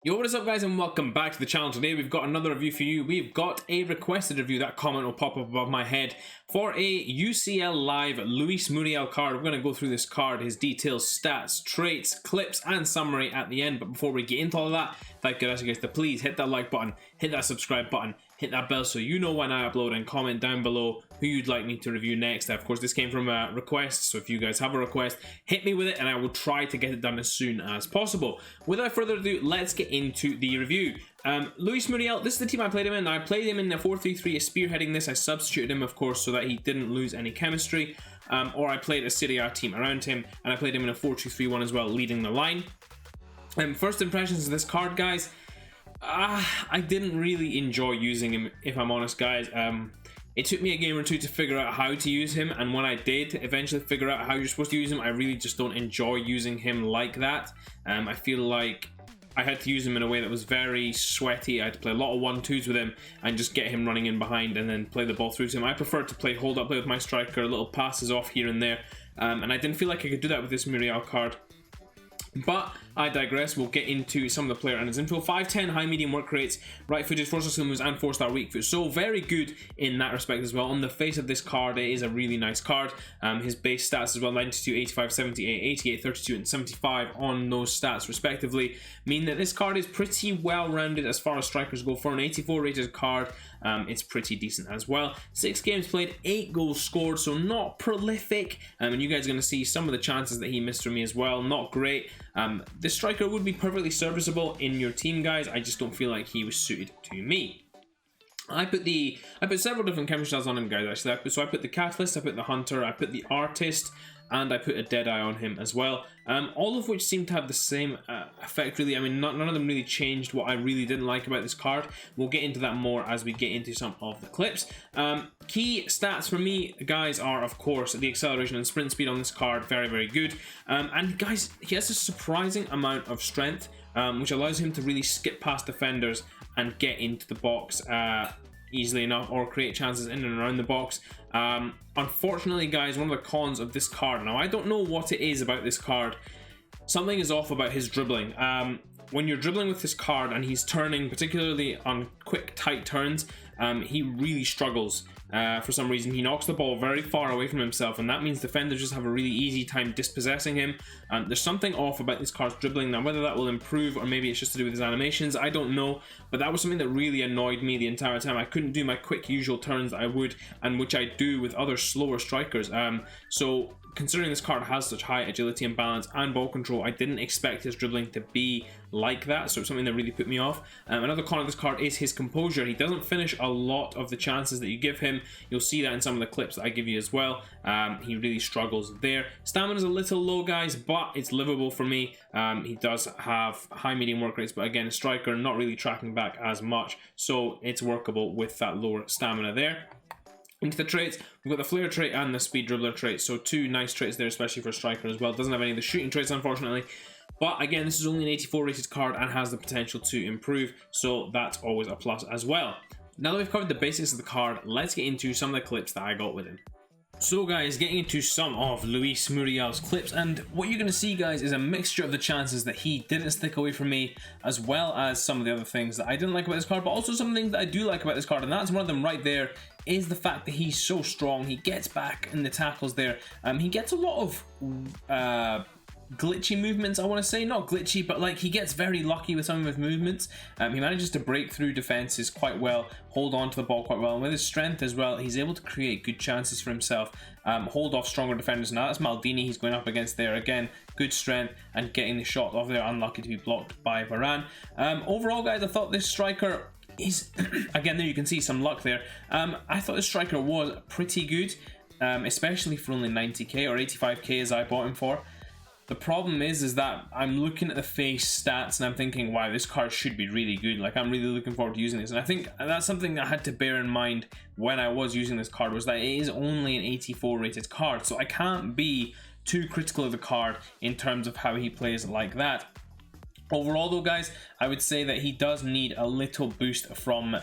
Yo, what is up guys, and welcome back to the channel. Today we've got another review for you. We've got a requested review. That comment will pop up above my head for a UCL Live Luis Muriel card. We're going to go through this card, his details, stats, traits, clips and summary at the end. But before we get into all of that, if I could ask you guys to please hit that like button, hit that subscribe button, hit that bell so you know when I upload, and comment down below who you'd like me to review next. Of course, this came from a request, so if you guys have a request, hit me with it and I will try to get it done as soon as possible. Without further ado, let's get into the review. Luis Muriel, this is the team I played him in. I played him in the 4-3-3, spearheading this. I substituted him, of course, so that he didn't lose any chemistry. Or I played a Serie A team around him, and I played him in a 4-2-3-1 as well, leading the line. First impressions of this card, guys. I didn't really enjoy using him, if I'm honest, guys. It took me a game or two to figure out how to use him, and when I did eventually figure out how you're supposed to use him, I really just don't enjoy using him like that. I feel like I had to use him in a way that was very sweaty. I had to play a lot of 1-2s with him and just get him running in behind and then play the ball through to him. I prefer to play hold up, play with my striker, little passes off here and there, and I didn't feel like I could do that with this Muriel card. But I digress. We'll get into some of the player and his info. 5'10", high medium work rates, right footed, 4-star skill moves, and 4-star weak foot. So very good in that respect as well. On the face of this card, it is a really nice card. His base stats as well, 92, 85, 78, 88, 32, and 75 on those stats respectively, mean that this card is pretty well rounded as far as strikers go. For an 84 rated card, it's pretty decent as well. 6 games played, 8 goals scored, so not prolific. And you guys are going to see some of the chances that he missed for me as well. Not great. This striker would be perfectly serviceable in your team, guys. I just don't feel like he was suited to me. I put several different chemistry styles on him, guys, actually. So I put the Catalyst, I put the Hunter, I put the Artist, and I put a Deadeye on him as well. All of which seem to have the same effect, really. I mean, none of them really changed what I really didn't like about this card. We'll get into that more as we get into some of the clips. Key stats for me, guys, are, of course, the acceleration and sprint speed on this card. Very, very good. And, guys, he has a surprising amount of strength, which allows him to really skip past defenders and get into the box easily enough, or create chances in and around the box. Unfortunately, guys, one of the cons of this card, now I don't know what it is about this card, something is off about his dribbling. When you're dribbling with this card and he's turning, particularly on quick tight turns, he really struggles. For some reason, he knocks the ball very far away from himself, and that means defenders just have a really easy time dispossessing him. There's something off about this card's dribbling. Now, whether that will improve or maybe it's just to do with his animations, I don't know, but that was something that really annoyed me the entire time. I couldn't do my quick usual turns that I would, and which I do with other slower strikers. So considering this card has such high agility and balance and ball control, I didn't expect his dribbling to be like that, so it's something that really put me off. Another con of this card is his composure. He doesn't finish a lot of the chances that you give him. You'll see that in some of the clips that I give you as well. He really struggles there. Stamina is a little low, guys, but it's livable for me. He does have high medium work rates, but again, a striker not really tracking back as much, so it's workable with that lower stamina there. Into the traits, we've got the flair trait and the speed dribbler trait, so 2 nice traits there, especially for a striker as well. Doesn't have any of the shooting traits, unfortunately, but again, this is only an 84 rated card and has the potential to improve, so that's always a plus as well. Now that we've covered the basics of the card, let's get into some of the clips that I got with him. So guys, getting into some of Luis Muriel's clips, and what you're going to see, guys, is a mixture of the chances that he didn't stick away from me, as well as some of the other things that I didn't like about this card, but also some things that I do like about this card, and that's one of them right there, is the fact that he's so strong. He gets back in the tackles there. He gets a lot of glitchy movements, I want to say. Not glitchy, but like he gets very lucky with some of his movements. He manages to break through defenses quite well, hold on to the ball quite well, and with his strength as well, he's able to create good chances for himself, hold off stronger defenders. Now that's Maldini he's going up against there. Again, good strength and getting the shot off there, unlucky to be blocked by Varane. Overall, guys, I thought this striker is again, there you can see some luck there. I thought this striker was pretty good, especially for only 90k or 85k as I bought him for. The problem is that I'm looking at the face stats and I'm thinking, wow, this card should be really good. Like, I'm really looking forward to using this. And I think that's something I had to bear in mind when I was using this card, was that it is only an 84 rated card. So I can't be too critical of the card in terms of how he plays like that. Overall though guys, I would say that he does need a little boost from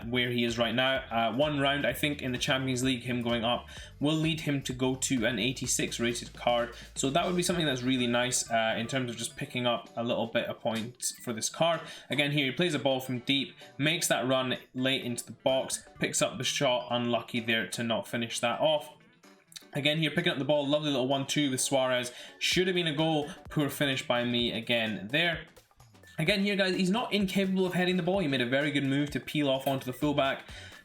where he is right now. One round I think in the Champions League, him going up will lead him to go to an 86 rated card, so that would be something that's really nice in terms of just picking up a little bit of points for this card. Again here he plays a ball from deep, makes that run late into the box, picks up the shot, unlucky there to not finish that off. Again here picking up the ball, lovely little 1-2 with Suarez, should have been a goal, poor finish by me again there. Again here guys, he's not incapable of heading the ball. He made a very good move to peel off onto the fullback.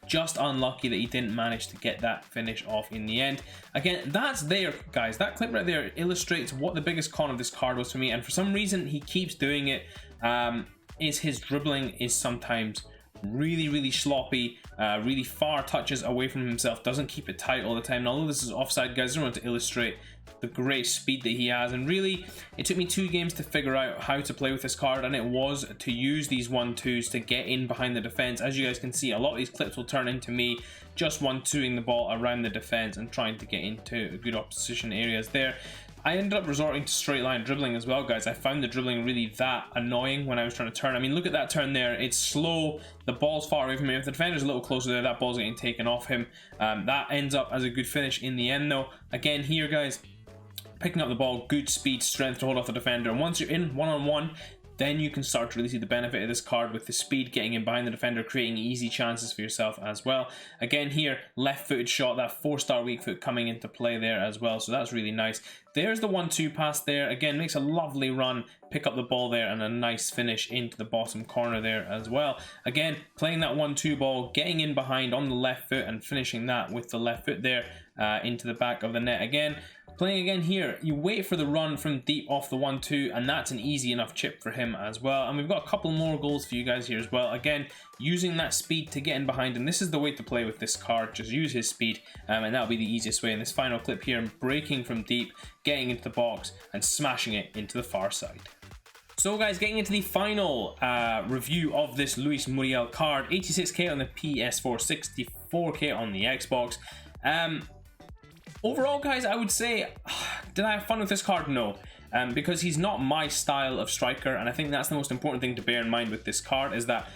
Just unlucky that he didn't manage to get that finish off in the end. Again, that's there guys. That clip right there illustrates what the biggest con of this card was for me, and for some reason he keeps doing it. Is his dribbling is sometimes really sloppy, really far touches away from himself, doesn't keep it tight all the time. And although this is offside guys, I just want to illustrate the great speed that he has, and really it took me 2 games to figure out how to play with this card, and it was to use these 1-2s to get in behind the defense. As you guys can see, a lot of these clips will turn into me just 1-2ing the ball around the defense and trying to get into good opposition areas there. I ended up resorting to straight line dribbling as well guys. I found the dribbling really that annoying when I was trying to turn. I mean, look at that turn there, it's slow, the ball's far away from him. If the defender's a little closer there, that ball's getting taken off him. That ends up as a good finish in the end though. Again here guys, picking up the ball, good speed, strength to hold off the defender, and once you're in one-on-one, then you can start to really see the benefit of this card with the speed, getting in behind the defender, creating easy chances for yourself as well. Again here, left-footed shot, that 4-star weak foot coming into play there as well, so that's really nice. There's the 1-2 pass there, again makes a lovely run, pick up the ball there, and a nice finish into the bottom corner there as well. Again, playing that 1-2 ball, getting in behind on the left foot and finishing that with the left foot there into the back of the net again. Playing again here, you wait for the run from deep off the 1-2, and that's an easy enough chip for him as well. And we've got a couple more goals for you guys here as well. Again, using that speed to get in behind, and this is the way to play with this card. Just use his speed, and that'll be the easiest way. In this final clip here, breaking from deep, getting into the box, and smashing it into the far side. So guys, getting into the final review of this Luis Muriel card, 86k on the PS4, 64k on the Xbox. Overall guys, I would say, did I have fun with this card? No. Because he's not my style of striker, and I think that's the most important thing to bear in mind with this card, is that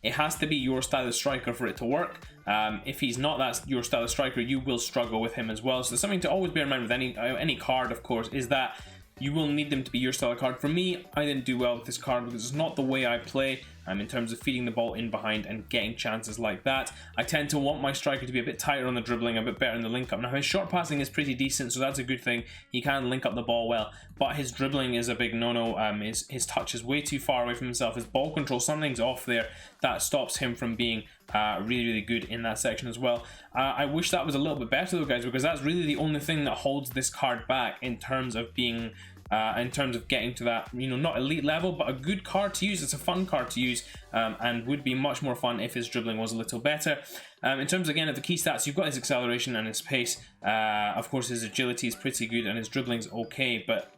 it has to be your style of striker for it to work. If he's not your style of striker, you will struggle with him as well. So something to always bear in mind with any card, of course, is that you will need them to be your style of card. For me, I didn't do well with this card because it's not the way I play. In terms of feeding the ball in behind and getting chances like that. I tend to want my striker to be a bit tighter on the dribbling, a bit better in the link up. Now his short passing is pretty decent, so that's a good thing. He can link up the ball well, but his dribbling is a big no-no. His touch is way too far away from himself. His ball control, something's off there that stops him from being really good in that section as well. I wish that was a little bit better though guys, because that's really the only thing that holds this card back in terms of being in terms of getting to that, you know, not elite level, but a good card to use. It's a fun card to use, and would be much more fun if his dribbling was a little better. In terms, again, of the key stats, you've got his acceleration and his pace. Of course, his agility is pretty good, and his dribbling's okay, but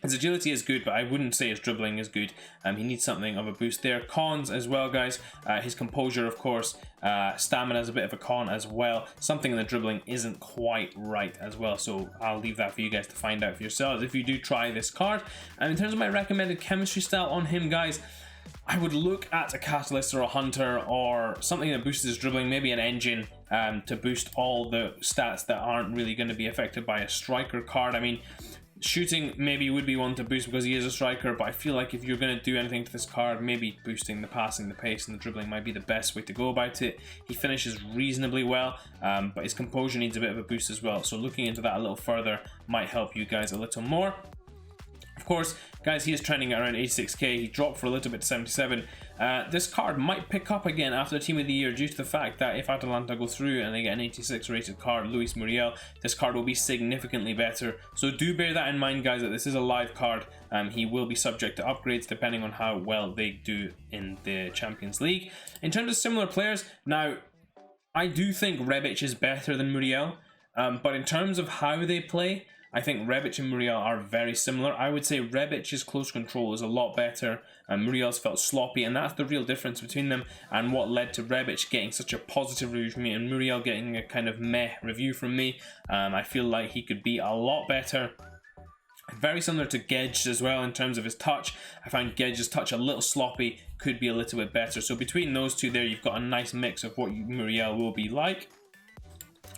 his agility is good, but I wouldn't say his dribbling is good. He needs something of a boost there. Cons as well, guys. His composure, of course. Stamina is a bit of a con as well. Something in the dribbling isn't quite right as well. So I'll leave that for you guys to find out for yourselves if you do try this card. And in terms of my recommended chemistry style on him, guys, I would look at a Catalyst or a Hunter or something that boosts his dribbling, maybe an Engine, to boost all the stats that aren't really going to be affected by a striker card. I mean, shooting maybe would be one to boost because he is a striker, but I feel like if you're going to do anything to this card, maybe boosting the passing, the pace, and the dribbling might be the best way to go about it. He finishes reasonably well, but his composure needs a bit of a boost as well, so looking into that a little further might help you guys a little more. Of course, guys, he is trending at around 86k. He dropped for a little bit to 77. This card might pick up again after the Team of the Year due to the fact that if Atalanta go through and they get an 86 rated card, Luis Muriel, this card will be significantly better. So do bear that in mind, guys, that this is a live card. He will be subject to upgrades depending on how well they do in the Champions League. In terms of similar players, now, I do think Rebic is better than Muriel, but in terms of how they play, I think Rebic and Muriel are very similar. I would say Rebic's close control is a lot better, and Muriel's felt sloppy, and that's the real difference between them, and what led to Rebic getting such a positive review from me and Muriel getting a kind of meh review from me. I feel like he could be a lot better. Very similar to Gedge as well in terms of his touch. I find Gedge's touch a little sloppy, could be a little bit better. So between those two there, you've got a nice mix of what Muriel will be like.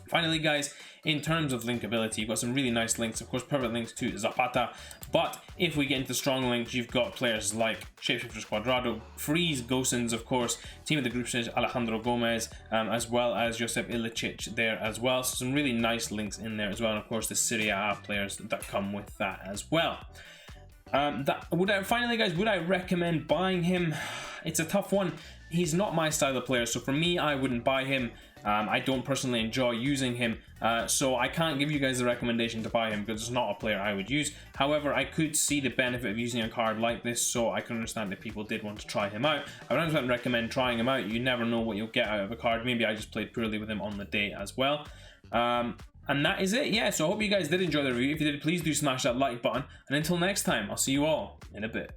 Finally, guys, in terms of linkability, you've got some really nice links. Of course, perfect links to Zapata. But if we get into strong links, you've got players like Shapeshifter Cuadrado, Freeze, Gosens, of course, team of the group stage, Alejandro Gomez, as well as Josep Ilicic there as well. So some really nice links in there as well. And of course, the Serie A players that come with that as well. Finally, guys, would I recommend buying him? It's a tough one. He's not my style of player, so for me, I wouldn't buy him. I don't personally enjoy using him, so I can't give you guys the recommendation to buy him because it's not a player I would use. However, I could see the benefit of using a card like this, so I can understand if people did want to try him out. I would 100% recommend trying him out. You never know what you'll get out of a card. Maybe I just played poorly with him on the day as well. And that is it. Yeah, so I hope you guys did enjoy the review. If you did, please do smash that like button. And until next time, I'll see you all in a bit.